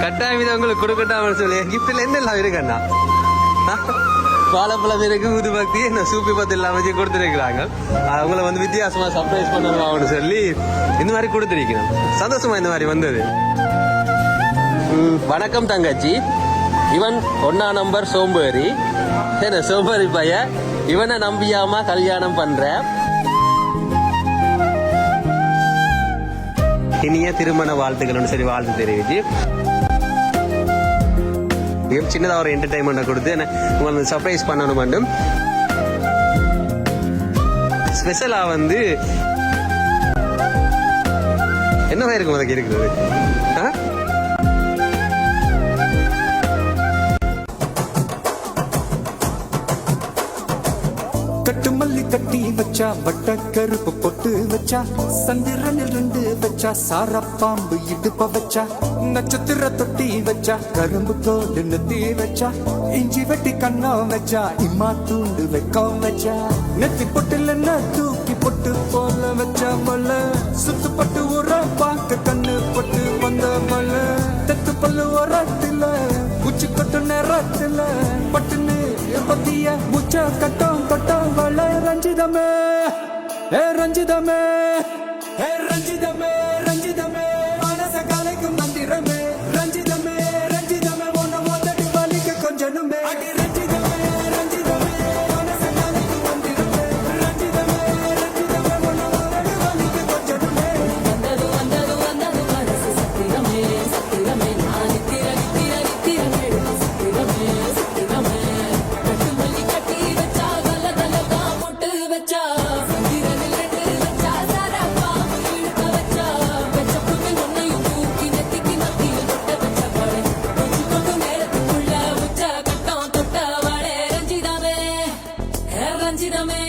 கட்டாயம் இதை உங்களுக்கு கொடுக்கட்டாமல் சொல்லி கிஃப்ட்ல என்ன எல்லாம் இருக்குண்ணா வாழைப்பழம் இருக்கு ஊதுபக்தி என்ன சூப்பி பத்து இல்லாம வச்சு கொடுத்துருக்கிறாங்க. அவங்கள வந்து வித்தியாசமா சர்ப்ரைஸ் பண்ணணும்னு சொல்லி இந்த மாதிரி கொடுத்துருக்கிறோம். சந்தோஷமா இந்த மாதிரி வந்தது. வணக்கம் தங்கச்சி, இவன் 1 நம்பர் சோம்பேறி. என்ன சோம்பேறி பைய, இவனை நம்பியாம கல்யாணம் பண்ற. இனிய திருமண வாழ்த்துக்கள்னு சரி வாழ்த்து தெரிவிச்சு சின்னதாக ஒரு என்டர்டைன்மெண்ட்டை கொடுத்து என்ன உங்களுக்கு சர்ப்ரைஸ் பண்ணணும் வேண்டும். ஸ்பெஷலாக வந்து என்னவா இருக்கும் அதுக்கு இருக்குது கட்டு மல்லி கட்டி வச்சா, வட்ட கருப்பு பொட்டு வச்சா, சந்திரனில் 2 வச்சா, சாரப்பாம்பு இடுப்ப வச்சா, நட்சத்திர தொட்டி வச்சா, கரும்பு தோடு நெத்தி வச்சா, இஞ்சி வெட்டி கண்ணம் வச்சா, இம்மா தூண்டு வெக்கம் வச்சா, நெத்தி பொட்டுல தூக்கி பொட்டு போல வச்சா மல்ல, சுத்து பட்டு உர பார்க்க கண்ணு பொட்டு வந்த மல்ல, தெத்து பல்லு உரத்துல உச்சி கொட்டு நேரத்துல பட்டுன்னு பத்திய முச்ச கட்டம் கட்டம் வள ரஞ்சிதமே ரஞ்சிதமே ரஞ்சிதமே ரஞ்சிதமே மனச கலைக்கும் மந்திரமே ரஞ்சிதமே ரஞ்சிதமே ஒன்ன மொத்தடி வலிக்க கொஞ்சனுமே ரஞ்சிதமே ரஞ்சிதமே மனச கலைக்கும் மந்திரமே ரஞ்சிதமே ரஞ்சிதமே ஒன்ன மொத்தடி வலிக்க கொஞ்சனுமே வந்தது வந்தது வந்தது மனசு சத்திரமே சத்திரமே நான் திர திர திர சத்திரமே சத்திரமே கட்டு மல்லி கட்டி வச்சா கல கல காமொட்டு வச்சா சந்திரனில் 2 வச்சா சாரப்பா இழுக்க வச்சா வெச்ச புட்டு ஒன்னையும் தூக்கி நெத்திக்கு நத்தியில் தொட்ட வச்ச பாடு உச்சி கொண்டு நேரத்துக்குள்ள உச்ச கட்டம் தொட்ட வாழே ரஞ்சிதமே ரஞ்சிதமே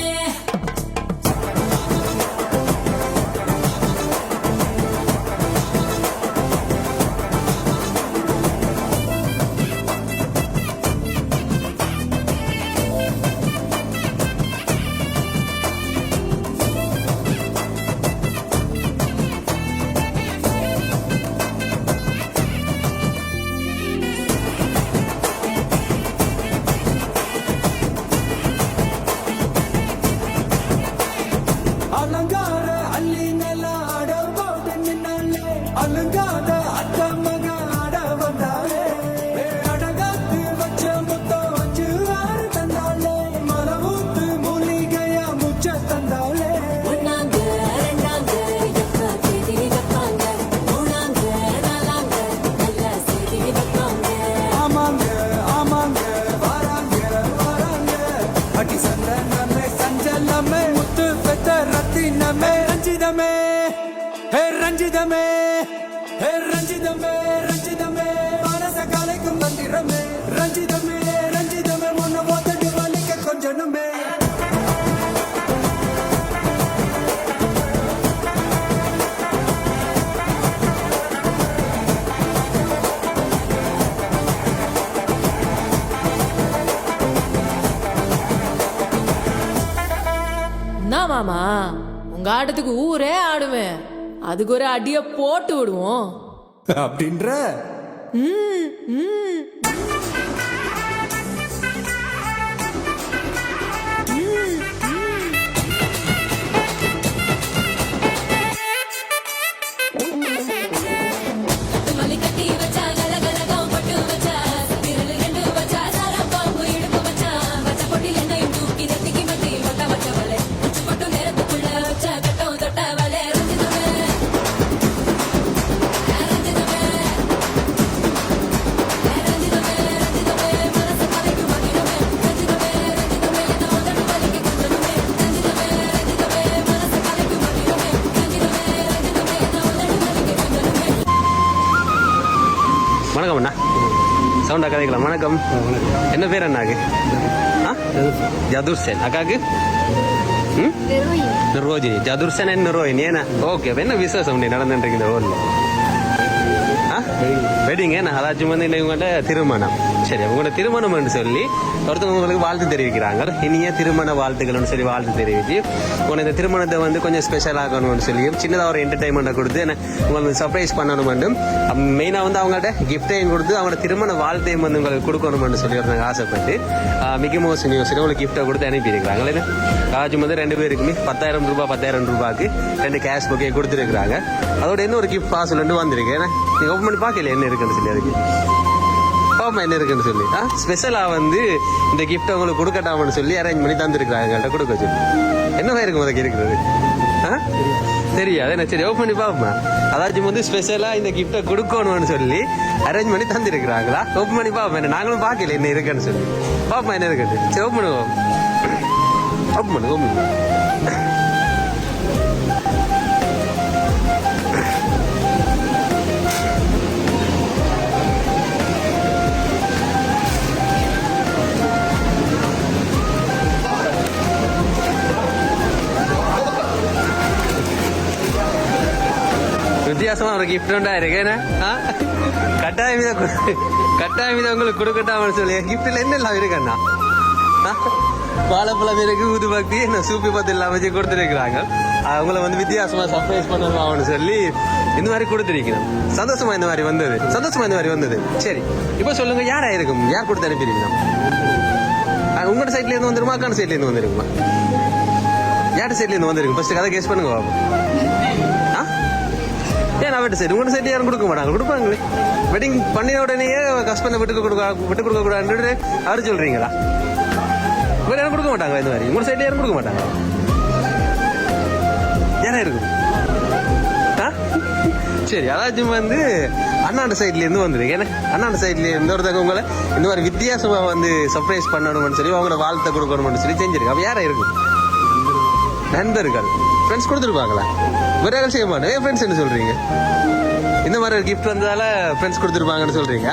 அலங்கார அள்ளி நில ஆட போட்டு நின்னாலே அலங்காத அத்த மக ஆட வந்தாலே அடகாத்து வச்ச முத்தம் வச்சு ஆறு தந்தாலே மலவூத்து மூலிகையா முச்ச தந்தாலே ஒன்னாங்க ரெண்டாங்க எப்ப செய்தி வைப்பாங்க மூணாங்க நாலாங்க நல்ல செய்தி வைப்பாங்க ஆமாங்க ஆமாங்க வராங்க வராங்க அடி சந்தனமே சஞ்சலமே முத்து பெத்த ரத்தினமே ரஞ்சிதமே ரஞ்சிதமே ரஞ்சிதமே ரஞ்சிதமே மனச கலைக்கும் மந்திரமே ரஞ்சிதமே ரஞ்சிதமே ஒன்ன மொத்தடி வலிக்க கொஞ்சனுமே என்ன மாமா, உங்க ஆட்டத்துக்கு ஊரே ஆடுமே, அதுக்கு ஒரு அடிய போட்டு விடுவோம் அப்படின்ற மல்லி கட்டி வச்சா கல கல காம்பட்டு வச்சா சந்திரனில் 2 வச்சா சாரப்பாம்பு இடுப்பு வச்சா வச்ச பொட்டில் எண்ணெயும் தூக்கி நெத்திக்கு மத்தியில் வட்ட வச்ச வலை உச்சி கொட்டு நேரத்துக்குள்ள வச்ச கட்டம் தொட்ட வலை ரஞ்சிதமே ரஞ்சிதமே ரஞ்சிதமே ரஞ்சிதமே மனச கலைக்கும் மந்திரமே ரஞ்சிதமே ரஞ்சிதமே என்ன உதடு வலிக்க கொஞ்சனுமே ரஞ்சிதமே ரஞ்சிதமே மனச கலைக்கும் மந்திரமே ரஞ்சிதமே ரஞ்சிதமே என்ன உதடு வலிக்க கொஞ்சனுமே. வணக்கம் அண்ணா, சவுண்டா கதைக்கலாம். வணக்கம், என்ன பேர் அண்ணாக்கு? ஜதுர்சேன். அக்காக்கு ரோஜினி. ஜதுர்சேன் என்ன ரோஹினி ஏன்னா ஓகே. அப்போ என்ன விசேஷம் நடந்துட்டு இந்த ஊரில்? வெட்டிங் ஏன்னா அதாச்சும் வந்து இவங்கள்ட்ட திருமணம். சரி, உங்களோட திருமணம்னு சொல்லி ஒருத்தவங்க உங்களுக்கு வாழ்த்து தெரிவிக்கிறாங்க. இனிய திருமண வாழ்த்துக்கள்னு சொல்லி வாழ்த்து தெரிவிச்சு உங்களை இந்த திருமணத்தை வந்து கொஞ்சம் ஸ்பெஷல் ஆகணும்னு சொல்லி சின்னதாக ஒரு என்டர்டைன்மெண்ட்டை கொடுத்து உங்களுக்கு சர்ப்ரைஸ் பண்ணணும்னு மெயினாக வந்து அவங்கள்ட்ட கிஃப்டையும் கொடுத்து அவங்களோட திருமண வாழ்த்தையும் வந்து உங்களுக்கு கொடுக்கணும்னு சொல்லி ஒருத்தங்க ஆசைப்பட்டு மிக்கி மவுஸ் நியூஸில் உங்களுக்கு கிஃப்ட்டை கொடுத்து அனுப்பியிருக்கிறாங்க. இல்லைன்னா ராஜு வந்து 2 பேருக்குமே 10,000 ரூபாய்க்கு 2 கேஷ் புக்கே கொடுத்துருக்குறாங்க. அதோட என்ன ஒரு கிஃப்ட் பார்சல் வந்து வந்திருக்கு. ஏன்னா நீங்கள் ஓப்பன் பண்ணி பார்க்கல என்ன இருக்குன்னு சொல்லி அதுக்கு என்ன இருக்குன்னு சொல்லி ஸ்பெஷலாக வந்து இந்த கிஃப்ட் உங்களுக்கு கொடுக்கட்டாமன்னு சொல்லி அரேஞ்ச் பண்ணி தந்துருக்காங்க. எங்கள்கிட்ட கொடுக்க சொல்லி என்னவா இருக்கும் அதுக்கு இருக்கிறது தெரியாது. என்ன சரி ஓப்பன் பண்ணி பார்ப்போமா? அதாச்சும் வந்து ஸ்பெஷலாக இந்த கிஃப்ட்டை கொடுக்கணும்னு சொல்லி அரேஞ்ச் பண்ணி தந்துருக்குறாங்களா? ஓப்பன் பண்ணி பார்ப்போம். என்ன நாங்களும் பார்க்கல என்ன இருக்குன்னு சொல்லி பார்ப்போம் என்ன இருக்குது. சரி ஓப்பன் பண்ணுவோம். ஓப்பன் பண்ணு ஓப்பன் பண்ணு. வித்தியாசமா ஒரு கிஃப்ட் உண்டா இருக்கு. கட்டாயம் இதை உங்களுக்கு கொடுக்கட்டாமனு சொல்லி கிஃப்ட்ல என்னெல்லாம் இருக்குண்ணா? வாழைப்பழம் இருக்கு, ஊதுபத்தி, சூப்பி பத்து எல்லாம் வச்சு கொடுத்துருக்குறாங்க. அவங்கள வந்து வித்தியாசமா சர்ப்ரைஸ் பண்ணணும்னு சொல்லி இந்த மாதிரி கொடுத்துருக்கணும். சந்தோஷமா இந்த மாதிரி வந்தது. சரி, இப்போ சொல்லுங்க, யாரா இருக்கும்? யார் கொடுத்து அனுப்பிடுவீங்க? உங்களோட சைட்ல இருந்து வந்துருமா, அக்கான சைட்ல இருந்து வந்துருக்குமா? யார்ட சைட்ல இருந்து வந்துருக்கு? ஃபர்ஸ்ட் கதை கேஸ் பண்ணுங்க பாபு. ஏன் அவட்ட சைடு உங்களோட சைடு யாரும் கொடுக்க மாட்டாங்க? கொடுப்பாங்களே. வெட்டிங் பண்ணின உடனேயே ஹஸ்பண்டை விட்டு கொடுக்க கூடாதுன்னு அவரு சொல்றீங்களா? வேற யாரும் கொடுக்க மாட்டாங்க இந்த மாதிரி? உங்களோட சைடு யாரும் கொடுக்க மாட்டாங்க? யாரா இருக்கும்? சரி, அதாச்சும் வந்து அண்ணாண்ட சைட்ல இருந்து வந்துருக்கு. ஏன்னா அண்ணாண்ட சைட்ல இருந்து ஒருத்தவங்க உங்களை இந்த மாதிரி வித்தியாசமா வந்து சர்ப்ரைஸ் பண்ணணும்னு சொல்லி அவங்களோட வாழ்த்தை கொடுக்கணும்னு சொல்லி செஞ்சிருக்கு. அப்ப யாரா இருக்கும்? நண்பர்கள், ஃப்ரெண்ட்ஸ் கொடுத்துருப்பாங்களா? வேற யாரும் செய்ய மாட்டேன். ஃப்ரெண்ட்ஸ் என்ன சொல்றீங்க? இந்த மாதிரி ஒரு கிஃப்ட் வந்ததால ஃப்ரெண்ட்ஸ் கொடுத்துருப்பாங்கன்னு சொல்றீங்க.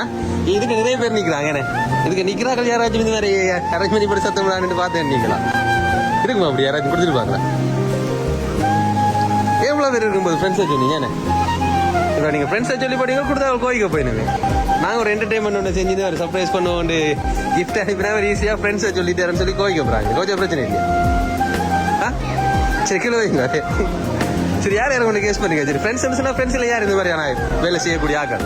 இதுக்கு நிறைய பேர் நிக்கிறாங்க. என்ன இதுக்கு நிக்கிறார்கள்? யாராச்சும் இந்த மாதிரி அரேஞ்ச் பண்ணி படி சத்தம் விடான்னு பார்த்து நிக்கலாம் இருக்குமா? அப்படி யாராச்சும் கொடுத்துருப்பாங்களா? எவ்வளவு பேர் இருக்கும்போது ஃப்ரெண்ட்ஸை சொன்னீங்க. என்ன இப்போ நீங்க ஃப்ரெண்ட்ஸை சொல்லி போட்டீங்க, கொடுத்தா கோயிக்க போயிடுங்க. நாங்கள் ஒரு என்டர்டைன்மெண்ட் ஒன்று செஞ்சு ஒரு சர்ப்ரைஸ் பண்ணுவோம், கிஃப்ட் அனுப்பினா ஒரு ஈஸியாக ஃப்ரெண்ட்ஸை சொல்லி தரேன்னு சொல்லி கோயிக்க போறாங்க. கொஞ்சம் பிரச்சனை இல்லையா? சரி, கிலோ வைங்க. சரி, யார் யாரும் ஒன்று கேஸ் பண்ணுங்க. சரி, ஃப்ரெண்ட்ஸ் சொன்னா ஃப்ரெண்ட்ஸ்ல யார் இந்த மாதிரியான வேலை செய்யக்கூடிய ஆக்கள்?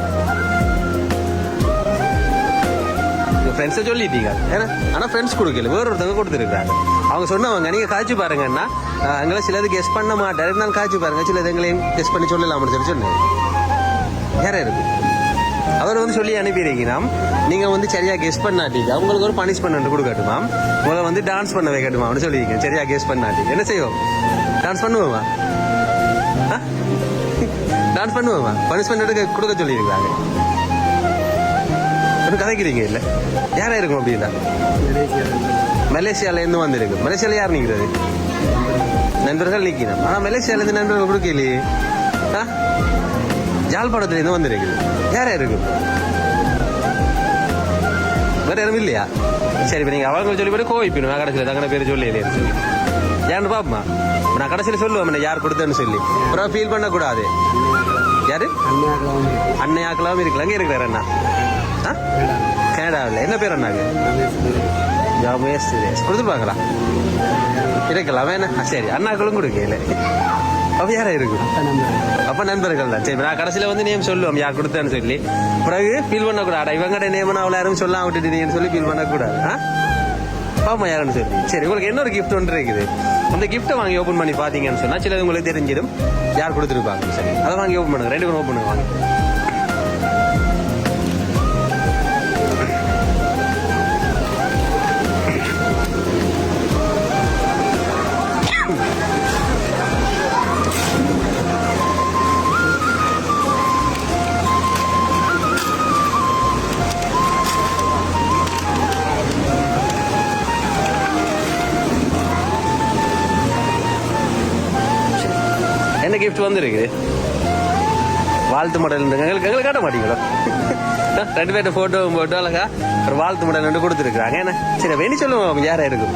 ஃப்ரெண்ட்ஸை சொல்லிட்டீங்க. ஏன்னா ஆனால் ஃப்ரெண்ட்ஸ் கொடுக்கல, வேற ஒருத்தவங்க கொடுத்துருக்காங்க. அவங்க சொன்னவங்க நீங்க காய்ச்சி பாருங்கன்னா எங்களை சிலது கெஸ் பண்ண மாட்டாரு, இருந்தாலும் காய்ச்சி பாருங்க, சிலது எங்களையும் கெஸ் பண்ணி சொல்லலாம்னு சொல்லி சொன்னேன். யாரா இருக்கு? அவர் வந்து சொல்லி அனுப்பிடுறீங்கன்னா நீங்க வந்து சரியா கெஸ் பண்ணாட்டீங்க அவங்களுக்கு ஒரு பனிஷ்மெண்ட் கொடுக்கட்டுமா, உங்களை வந்து டான்ஸ் பண்ண வைக்கட்டுமா அப்படின்னு சொல்லியிருக்கேன். சரியா கெஸ் பண்ணாட்டீங்க என்ன செய்வோம்? டான்ஸ் பண்ணுவோமா? டான்ஸ் பண்ணுவோமா? பனிஷ்மெண்ட் கொடுக்க சொல்லியிருக்காங்க. கதைக்கிறீங்க இல்ல? யாரா இருக்கும் அப்படின்னா? மலேசியால இருந்து வந்திருக்கு. மலேசியால யார் நிக்கிறது? நண்பர்கள் நிக்கணும். ஆனா மலேசியால இருந்து நண்பர்கள் கொடுக்கலையே. ஜாழ்ப்பாணத்துல இருந்து வந்திருக்கு. யாரா இருக்கும்? வேற யாரும் இல்லையா? சரி, இப்ப நீங்க அவங்க சொல்லி போய் கோவிப்பினும். நான் கடைசியில தங்கன பேர் சொல்லி இல்லையா சொல்லி யாருன்னு பாப்பமா? நான் கடைசியில சொல்லுவேன் யார் கொடுத்தேன்னு சொல்லி. அப்புறம் ஃபீல் பண்ண கூடாது. யாரு? அண்ணையாக்கெல்லாம் இருக்கலாம். அங்கே இருக்கிறார் அண்ணா கனடாவில். என்ன பேர் அண்ணாக்கு? கொடுத்துருப்பாங்களா? இருக்கலாம் வேணா. சரி, அண்ணாக்களும் கொடுக்கல. அப்ப யாரா இருக்கு? அப்ப நண்பர்கள் தான். சரி, நான் கடைசியில வந்து நேம் சொல்லுவோம் யார் கொடுத்தேன்னு சொல்லி. பிறகு ஃபீல் பண்ணக்கூடாது. இவங்கட நேம் அவ்வளோ யாரும் சொல்ல விட்டுட்டீங்கன்னு சொல்லி ஃபீல் பண்ணக்கூடாது. பாப்பா யாருன்னு சொல்லி. சரி, உங்களுக்கு இன்னொரு கிஃப்ட் ஒன்று இருக்குது. அந்த கிஃப்ட்டை வாங்கி ஓப்பன் பண்ணி பார்த்தீங்கன்னு சொன்னா சிலது உங்களுக்கு தெரிஞ்சிடும் யார் கொடுத்துருப்பாங்க. சரி, அதை வாங்கி ஓப்பன் பண்ணுங்க. 2 பேரும் ஓப்பன் பண்ணுவாங்க. என்ன கிஃப்ட் வந்துருக்குது? வாழ்த்து மடல். எங்களுக்கு காட்ட மாட்டீங்களோ? 2 பேர்ட்ட போட்டோவும் போட்டோ அழகா ஒரு வாழ்த்து மடல் ரெண்டு கொடுத்துருக்காங்க. என்ன சரி, வேணி சொல்லுவோம் யாரா இருக்கும்?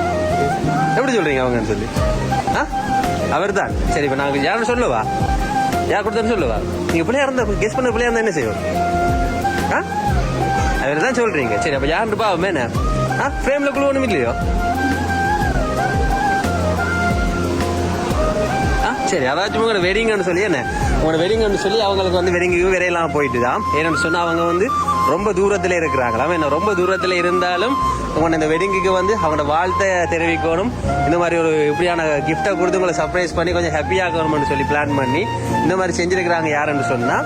எப்படி சொல்றீங்க அவங்கன்னு சொல்லி? அவர் தான். சரி, இப்ப நாங்க யாரும் சொல்லுவா? யார் கொடுத்தான்னு சொல்லுவா? நீங்க பிள்ளையா இருந்தா கெஸ் பண்ண பிள்ளையா இருந்தா என்ன செய்வோம்? அவர் தான் சொல்றீங்க. சரி, அப்ப யாருன்னு பாவமே என்ன ஃப்ரேம்ல குழு ஒண்ணும் இல்லையோ? சரி, அதாச்சும் உங்களோட வெட்டிங்னு சொல்லி என்ன உங்களோட வெட்டிங்னு சொல்லி அவங்களுக்கு வந்து வெட்டிங்கு விரையெல்லாம் போயிட்டு தான். ஏன்னு சொன்னா அவங்க வந்து ரொம்ப தூரத்துல இருக்கிறாங்களா, என்ன ரொம்ப தூரத்துல இருந்தாலும் உங்களோட இந்த வெட்டிங்குக்கு வந்து அவங்களோட வாழ்த்தை தெரிவிக்கணும். இந்த மாதிரி ஒரு இப்படியான கிஃப்டை கொடுத்து உங்களை சர்ப்ரைஸ் பண்ணி கொஞ்சம் ஹாப்பியாகணும்னு சொல்லி பிளான் பண்ணி இந்த மாதிரி செஞ்சிருக்கிறாங்க. யாருன்னு சொன்னா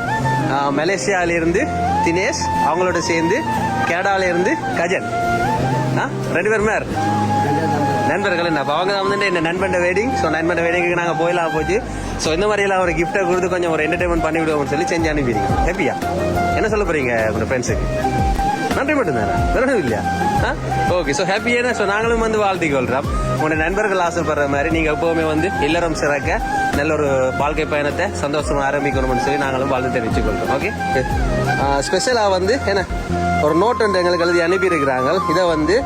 மலேசியாவிலிருந்து தினேஷ், அவங்களோட சேர்ந்து கேடால இருந்து கஜன், 2 பேருமே நண்பர்கள். என்ன அவங்க தான் வந்து என்ன நண்பன் வெட்டிங். ஸோ நண்பன் வெட்டிங்க்கு நாங்கள் போயிடலாம் போச்சு. ஸோ இந்த மாதிரி எல்லாம் ஒரு கிஃப்ட்டை கொடுத்து கொஞ்சம் ஒரு என்டர்டைன்மெண்ட் பண்ணி விடுவோம்னு சொல்லி செஞ்சு அனுப்பிடுங்க. ஹாப்பியா என்ன சொல்ல போறீங்க உங்க ஃப்ரெண்ட்ஸுக்கு? நன்றி மட்டும்தானே, வேற எதுவும் இல்லையா? ஓகே. ஸோ ஹாப்பியான ஸோ நாங்களும் வந்து வாழ்த்திக் கொள்றோம். உங்களோட நண்பர்கள் ஆசைப்படுற மாதிரி நீங்க எப்பவுமே வந்து இல்லறம் சிறக்க நல்ல ஒரு வாழ்க்கை பயணத்தை சந்தோஷமா ஆரம்பிக்கணும்னு சொல்லி நாங்களும் வாழ்த்து தெரிவித்துக் கொள்றோம். ஓகே. ஸ்பெஷலா வந்து என்ன ஒரு நோட் ஒன்று எங்களுக்கு எழுதி அனுப்பியிருக்கிறாங்க. இதை வந்து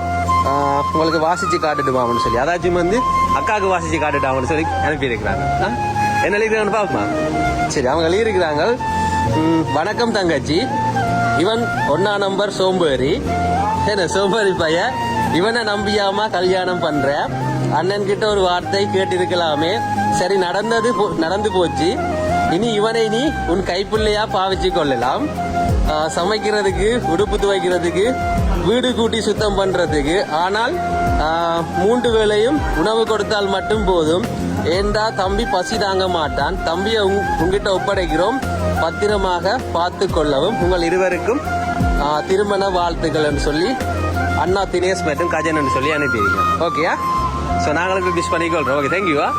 உங்களுக்கு வாசிச்சு காட்டுட்டுமான்னு சொல்லி, அதாச்சும் வந்து அக்காவுக்கு வாசிச்சு காட்டுட்டாங்கன்னு சொல்லி அனுப்பியிருக்கிறாங்க. என்ன எழுதிக்கிறாங்கன்னு பார்க்குமா? சரி, அவங்க எழுதியிருக்கிறாங்க. வணக்கம் தங்கச்சி, இவன் 1ஆம் நம்பர் சோம்பேறி, என்ன சோம்பேறி பைய, இவனை நம்பியாமா கல்யாணம் பண்ற, அண்ணன் கிட்ட ஒரு வார்த்தை கேட்டிருக்கலாமே, சரி நடந்து போச்சு, இனி இவனை நீ உன் கைப்பிள்ளையா பாவிச்சு கொள்ளலாம், சமைக்கிறதுக்கு, உடுப்பு துவைக்கிறதுக்கு, வீடு கூட்டி சுத்தம் பண்றதுக்கு, ஆனால் 3 வேளையும் உணவு கொடுத்தால் மட்டும் போதும். ஏண்டா தம்பி பசி தாங்க மாட்டான், தம்பியை உங்ககிட்ட ஒப்படைக்கிறோம், பத்திரமாக பார்த்து கொள்ளவும், உங்கள் இருவருக்கும் திருமண வாழ்த்துக்கள் சொல்லி அண்ணா தினேஷ் மற்றும் கஜன் சொல்லி அனுப்பிடுங்க. ஓகேயா? ஸோ நாங்களுக்கு விஷ் பண்ணிக்கொள்றோம். ஓகே, தேங்க்யூவா.